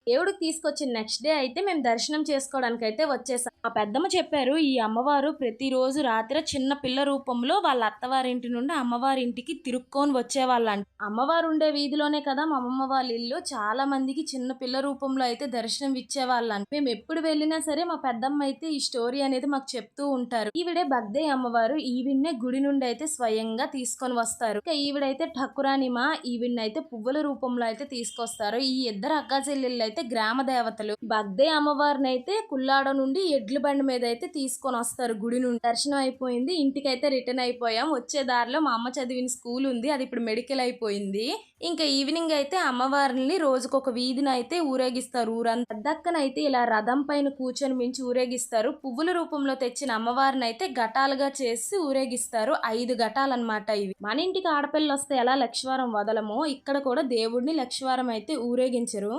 దేవుడికి తీసుకొచ్చిన next day అయితే మేము దర్శనం చేసుకోవడానికైతే వచ్చేసాం. మా పెద్దమ్మ చెప్పారు, ఈ అమ్మవారు ప్రతిరోజు రాత్రి చిన్న పిల్ల రూపంలో వాళ్ళ అత్తవారింటి నుండి అమ్మవారింటికి తిరుక్కొని వచ్చేవాళ్ళంట. అమ్మవారు ఉండే వీధిలోనే కదా మా అమ్మమ్మ వాళ్ళ ఇల్లు. చాలా మందికి చిన్న పిల్ల రూపంలో అయితే దర్శనం ఇచ్చేవాళ్ళంట. మేము ఎప్పుడు వెళ్ళినా సరే మా పెద్దమ్మ అయితే ఈ స్టోరీ అనేది మాకు చెప్తూ ఉంటారు. ఈవిడే బగ్దే అమ్మవారు. ఈవిడ్నే గుడి నుండి అయితే స్వయంగా తీసుకొని వస్తారు. ఇంకా ఈవిడైతే ఠకురానిమా, ఈవిడ్నైతే పువ్వుల రూపంలో అయితే తీసుకొస్తారు. ఈ ఇద్దరు అక్క చెల్లెళ్ళు అయితే గ్రామ దేవతలు. బగ్దే అమ్మవారిని అయితే కుల్లాడ నుండి ఎడ్ల బండి మీద అయితే తీసుకొని వస్తారు గుడి నుండి. దర్శనం అయిపోయింది, ఇంటికైతే రిటర్న్ అయిపోయాం. వచ్చే దారిలో మా అమ్మ చదివిన స్కూల్ ఉంది, అది ఇప్పుడు మెడికల్ అయిపోయింది. ఇంకా ఈవినింగ్ అయితే అమ్మవారిని రోజుకొక వీధిన అయితే ఊరేగిస్తారు. ఊరంతా పెద్దక్కనైతే ఇలా రథం పైన కూర్చొని మించి ఊరేగిస్తారు. పువ్వుల రూపంలో తెచ్చిన అమ్మవారిని అయితే ఘటాలుగా చేసి ఊరేగిస్తారు. 5 ఘటాలన్నమాట ఇవి. మన ఇంటికి ఆడపిల్లలు వస్తే ఎలా లక్షవారం వదలమో, ఇక్కడ కూడా దేవుడిని లక్షవారం అయితే ఊరేగించరు.